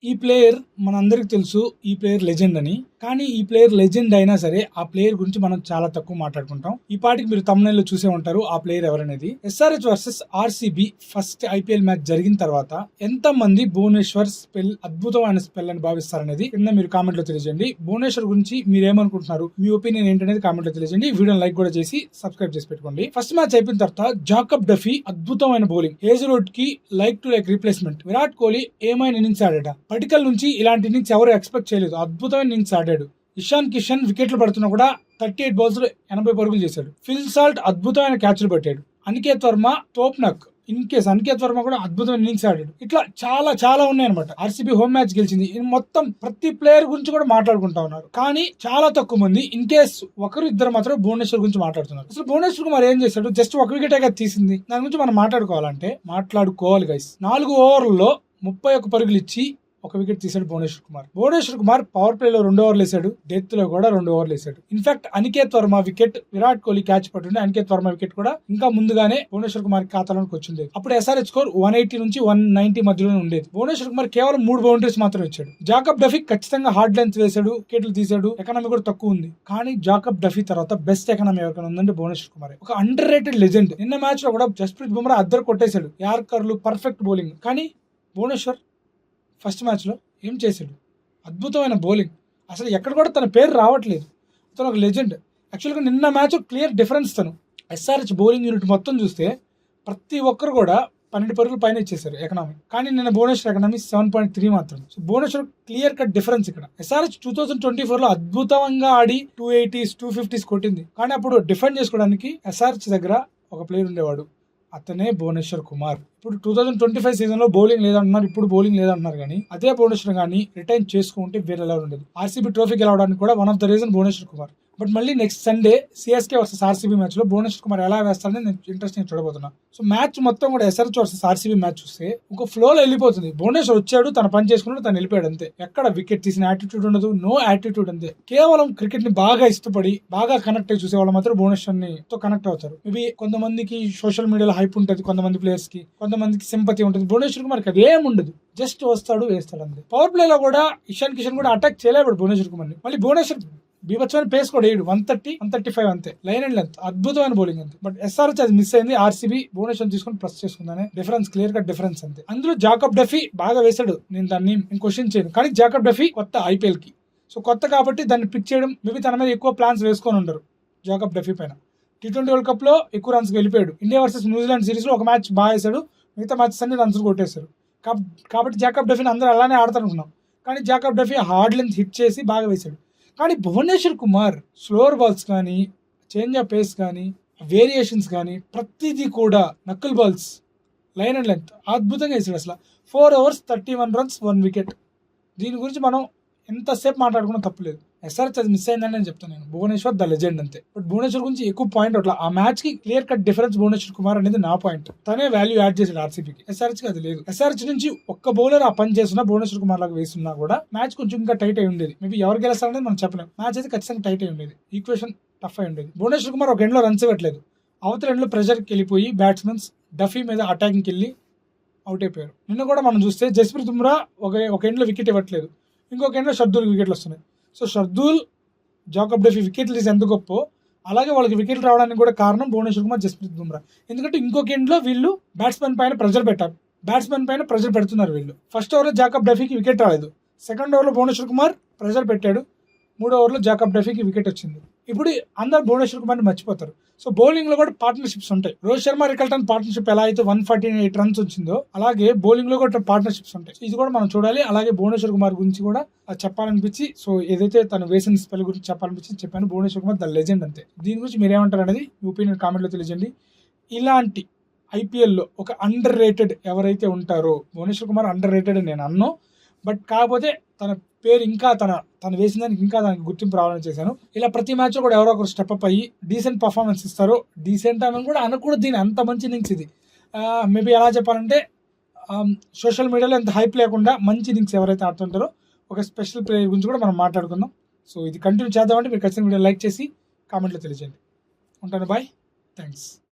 ఈ ప్లేయర్ మనందరికి తెలుసు. ఈ ప్లేయర్ లెజెండ్ అని. కానీ ఈ ప్లేయర్ లెజెండ్ అయినా సరే ఆ ప్లేయర్ గురించి మనం చాలా తక్కువ మాట్లాడుకుంటాం. ఈ పాటికి మీరు తమ్ముళ్ళు చూసే ఉంటారు ఆ ప్లేయర్ ఎవరనేది. SRH versus RCB first IPL match జరిగిన తర్వాత ఎంత మంది భువనేశ్వర్ స్పెల్ అద్భుతమైన స్పెల్ అని భావిస్తారనేది కింద మీరు కామెంట్ లో తెలియజేయండి. భువనేశ్వర్ గురించి మీరు ఏమనుకుంటున్నారు, మీ ఒపీనియన్ ఏంటనేది కామెంట్ లో తెలియజేయండి. వీడియోని లైక్ కూడా చేసి సబ్స్క్రైబ్ చేసి పెట్టుకోండి. ఫస్ట్ మ్యాచ్ అయిపోయిన తర్వాత జాకబ్ డఫీ అద్భుతమైన బౌలింగ్, హేజల్వుడ్ కి like to like replacement. Virat Kohli ఏమైనా ఇన్నింగ్స్ ఆడాడ. పటికల్ నుంచి ఇలాంటి ఇన్నింగ్స్ ఎవరు ఎక్స్పెక్ట్ చేయలేదు. అద్భుతమైన ఇన్నింగ్స్ ఆడాడు. ఇషాన్ కిషన్ వికెట్లు పడుతున్నా కూడా 38 బాల్స్ లో 80 పరుగులు చేశాడు. ఫిల్ సాల్ట్ అద్భుతమైన క్యాచ్లు పెట్టాడు. అనికేత్ వర్మ తోప్నక్ అనికేత్ వర్మ కూడా అద్భుతమైన ఇన్నింగ్స్ ఆడాడు. ఇట్లా చాలా చాలా ఉన్నాయి అనమాట. ఆర్సీబీ హోమ్ మ్యాచ్ గెలిచింది. మొత్తం ప్రతి ప్లేయర్ గురించి కూడా మాట్లాడుకుంటా ఉన్నారు. కానీ చాలా తక్కువ మంది ఇన్ కేస్ ఒకరు ఇద్దరు మాత్రం భువనేశ్వర్ గురించి మాట్లాడుతున్నారు. అసలు భువనేశ్వర్ కుమార్ ఏం చేశాడు? జస్ట్ ఒక వికెటే కదా తీసింది. దాని గురించి మనం మాట్లాడుకోవాలి గైస్. 4 ఓవర్లలో 31 పరుగులు ఇచ్చి ఒక వికెట్ తీసాడు భువనేశ్వర్ కుమార్ పవర్ ప్లే లో 2 ఓవర్లు వేసాడు. డెత్ లో కూడా 2 ఓవర్లు వేసాడు. In fact Aniket Varma wicket Virat Kohli catch పట్టుండే అనికేత్ వర్మ వికెట్ కూడా ఇంకా ముందుగానే భువనేశ్వర్ కుమార్ ఖాతాలోకి వచ్చింది. అప్పుడు ఎస్ఆర్హెచ్ స్కోర్ 180 నుంచి 190 మధ్యలోనే ఉండేది. భువనేశ్వర్ కుమార్ కేవలం 3 బౌండరీస్ మాత్రం ఇచ్చాడు. జాకబ్ డఫీ ఖచ్చితంగా హార్డ్ లెంత్ వేసాడు, వికెట్లు తీసాడు. ఎకనామీ కూడా తక్కువ ఉంది. కానీ జాకబ్ డఫీ తర్వాత బెస్ట్ ఎకనామీ ఎవరికైనా ఉందంటే భువనేశ్వర్ కుమార్. ఒక అండర్ రేటెడ్ లెజెండ్. నిన్న మ్యాచ్ లో కూడా జస్ప్రీత్ బుమ్రా అద్దరు కొట్టేశాడు. యార్కర్లు పర్ఫెక్ట్ బౌలింగ్. కానీ భువనేశ్వర్ ఫస్ట్ మ్యాచ్ లో ఏం చేశాడు? అద్భుతమైన బౌలింగ్. అసలు ఎక్కడ కూడా తన పేరు రావట్లేదు. తను ఒక లెజెండ్. యాక్చువల్గా నిన్న మ్యాచ్ క్లియర్ డిఫరెన్స్. తను ఎస్ఆర్హెచ్ బౌలింగ్ యూనిట్ మొత్తం చూస్తే ప్రతి ఒక్కరు కూడా 12 పరుగులు పైన ఇచ్చేసారు ఎకనామీ. కానీ నిన్న భువనేశ్వర్ ఎకనామీ 7.3 మాత్రం. So Bhuvneshwar clear cut difference ఇక్కడ. ఎస్ఆర్హెచ్ 2024 లో అద్భుతంగా ఆడి 280s 250s కొట్టింది. కానీ అప్పుడు డిఫెండ్ చేసుకోవడానికి ఎస్ఆర్హెచ్ దగ్గర ఒక ప్లేయర్ ఉండేవాడు. అతనే భువనేశ్వర్ కుమార్. ఇప్పుడు 2025 సీజన్ లో బౌలింగ్ లేదంటున్నారు, ఇప్పుడు బౌలింగ్ లేదంటున్నారు. కానీ అదే భువనేశ్వర్ గానీ రిటైన్ చేసుకుంటే వేరే లెవెల్ ఉండేది. ఆర్సీబీ ట్రోఫీ గెలవడానికి కూడా one of the reason Bhuvneshwar Kumar. But మళ్ళీ next Sunday CSK versus RCB match లో భువనేశ్వర్ కుమార్ ఎలా వేస్తాడని నేను ఇంట్రెస్టింగ్ చూడబోతున్నా. సో మ్యాచ్ మొత్తం కూడా ఎస్ఆర్హెచ్ వర్సెస్ ఆర్సీబీ మ్యాచ్ చూస్తే ఒక ఫ్లో లో వెళ్ళిపోతుంది. భువనేశ్వర్ వచ్చాడు, తన పని చేసుకున్నాడు, తను వెళ్ళిపోయాడు అంతే. ఎక్కడ వికెట్ తీసిన యాటిట్యూడ్ ఉండదు, నో యాటిట్యూడ్ అంతే. కేవలం క్రికెట్ ని బాగా ఇష్టపడి బాగా కనెక్ట్ అయ్యి చూసే వాళ్ళు మాత్రం భువనేశ్వర్ ని తో కనెక్ట్ అవుతారు. మేబీ కొంతమందికి సోషల్ మీడియాలో హైప్ ఉంటుంది, కొంతమంది ప్లేయర్స్ కి, కొంతమందికి సింపతి ఉంటుంది. భువనేశ్వర్ కుమార్కి అదేం ఉండదు. జస్ట్ వస్తాడు, వేస్తాడు అంతే. పవర్ ప్లే లో కూడా ఇషాన్ కిషన్ కూడా అటాక్ చేయలేడు భువనేశ్వర్ కుమార్ ని. మళ్ళీ భువనేశ్వర్ బీభత్సమైన పేస్ కూడా వేయడు. 130 135 అంతే. లైన్ అండ్ లెంత్ అద్భుతమైన బౌలింగ్ అంతే. బట్ ఎస్ఆర్హెచ్ అది మిస్ అయింది. ఆర్సీబీ భువనేశ్వర్ తీసుకుని ప్లస్ చేసుకుందానే డిఫరెన్స్, క్లియర్ కట్ డిఫరెన్స్ అంతే. అందులో జాకబ్ డఫీ బాగా వేశాడు. నేను దాన్ని క్వశ్చన్ చేయను. కానీ జాకబ్ డఫీ కొత్త ఐపీఎల్ కి. సో కొత్త కాబట్టి దాన్ని పిక్ చేయడం, మేబీ తన మీద ఎక్కువ ప్లాన్స్ వేసుకొని ఉండరు జాకబ్ డఫీ పైన. T20 వరల్డ్ కప్ లో ఎక్కువ రన్స్ వెళ్ళిపోయాడు. ఇండియా వర్సెస్ న్యూజిలాండ్ సిరీస్ లో ఒక మ్యాచ్ బాగా వేశాడు, మిగతా మ్యాచెస్ అన్ని రన్స్ కొట్టేశారు. కాబట్టి జాకబ్ డఫీని అందరూ అలానే ఆడతారనుకున్నాం. కానీ Jacob Duffy hard length hit చేసి బాగా వేశాడు. కానీ భువనేశ్వర్ కుమార్ స్లోవర్ బాల్స్ కానీ, చేంజ్ ఆఫ్ పేస్ కానీ, వేరియేషన్స్ కానీ ప్రతిదీ కూడా నక్కుల్ బాల్స్, లైన్ అండ్ లెంత్ అద్భుతంగా వేసాడు. అసలు 4 overs 31 runs 1 wicket. దీని గురించి మనం ఎంతసేపు మాట్లాడుకున్నా తప్పులేదు. ఎస్ఆర్హెచ్ అది మిస్ అయిందని నేను చెప్తాను. నేను భువనేశ్వర్ ద లెజెండ్ అంతే. బట్ భువనేశ్వర్ గురించి ఎక్కువ పాయింట్ అట్లా ఆ మ్యాచ్ కి clear cut difference Bhuvneshwar Kumar అనేది నా పాయింట్. తనే వాల్యూ యాడ్ చేశాడు ఆర్సీబీకి. ఎస్ఆర్హెచ్ కి అది లేదు. ఎస్ఆర్హెచ్ నుంచి ఒక్క బౌలర్ ఆ పని చేస్తున్నా భువనేశ్వర్ కుమార్ లాగా వేస్తున్నా కూడా మ్యాచ్ కొంచెం ఇంకా టైట్ అయి ఉండేది. మేబీ ఎవరు గెలుస్తారనేది మనం చెప్పలేం. మ్యాచ్ అయితే ఖచ్చితంగా టైట్ అయి ఉండేది. ఈక్వేషన్ టఫ్ అయి ఉండేది. భువనేశ్వర్ కుమార్ ఒక ఎండ్ లో రన్స్ ఇవ్వట్లేదు. అవతల ఎండ్ లో ప్రెషర్ కి వెళ్ళిపోయి బ్యాట్స్మెన్స్ డఫీ మీద అటాకింగ్ వెళ్ళి అవుట్ అయిపోయారు. నిన్న కూడా మనం చూస్తే జస్ప్రీత్ బుమ్రా ఒక ఎండ్ లో వికెట్ ఇవ్వట్లేదు, ఇంకొక ఎండ్ లో షర్దూల్ వికెట్లు వస్తున్నాయి. సో షర్దూల్, జాకబ్ డఫీ వికెట్లు తీసి ఎంత గొప్ప, అలాగే వాళ్ళకి వికెట్లు రావడానికి కూడా కారణం భువనేశ్వర్ కుమార్, జస్ప్రీత్ బుమ్రా. ఎందుకంటే ఇంకొక ఎండ్ లో వీళ్ళు బ్యాట్స్మెన్ పైన ప్రెషర్ పెడుతున్నారు వీళ్ళు. ఫస్ట్ ఓవర్ లో జాకబ్ డఫీకి వికెట్ రాలేదు. సెకండ్ ఓవర్ లో భువనేశ్వర్ కుమార్ ప్రెషర్ పెట్టాడు. 3వ ఓవర్లో జాకబ్ డఫీకి వికెట్ వచ్చింది. ఇప్పుడు అందరు భువనేశ్వర్ కుమార్ని మర్చిపోతారు. సో బౌలింగ్ లో కూడా పార్ట్నర్షిప్స్ ఉంటాయి. రోహిత్ శర్మ రికల్టన్ పార్ట్నర్షిప్ ఎలా అయితే 148 runs వచ్చిందో, అలాగే బౌలింగ్ లో కూడా పార్ట్నర్షిప్స్ ఉంటాయి. ఇది కూడా మనం చూడాలి. అలాగే భువనేశ్వర్ కుమార్ గురించి కూడా చెప్పాలనిపించి, సో ఏదైతే తను వేసిన స్పెల్ గురించి చెప్పాలనిపించి చెప్పాను. భువనేశ్వర్ కుమార్ ద లెజెండ్ అంతే. దీని గురించి మీరు ఏమంటారు అనేది మీ ఒపీనియన్ కామెంట్ లో తెలియజేయండి. ఇలాంటి ఐపీఎల్లో ఒక అండర్ రేటెడ్ ఎవరైతే ఉంటారో, భువనేశ్వర్ కుమార్ అండర్ రేటెడ్ నేను అన్నో, బట్ కాకపోతే తన పేరు ఇంకా తను వేసిన దానికి ఇంకా దానికి గుర్తింపు రావాలని చేశాను. ఇలా ప్రతి మ్యాచ్ లో కూడా ఎవరో ఒకరు స్టెప్ అప్ అయ్యి డీసెంట్ పర్ఫార్మెన్స్ ఇస్తారు. డీసెంట్ అని కూడా అనకూడదు, దీని అంత మంచి ఇన్నింగ్స్ ఇది. మేబీ ఎలా చెప్పాలంటే, సోషల్ మీడియాలో ఎంత హైప్ లేకుండా మంచి ఇన్నింగ్స్ ఎవరైతే ఆడుతుంటారో ఒక స్పెషల్ ప్లేయర్ గురించి కూడా మనం మాట్లాడుకుందాం. సో ఇది కంటిన్యూ చేద్దామంటే మీరు ఖచ్చితంగా వీడియో లైక్ చేసి కామెంట్లో తెలియజేయండి. ఉంటాను, బాయ్, థ్యాంక్స్.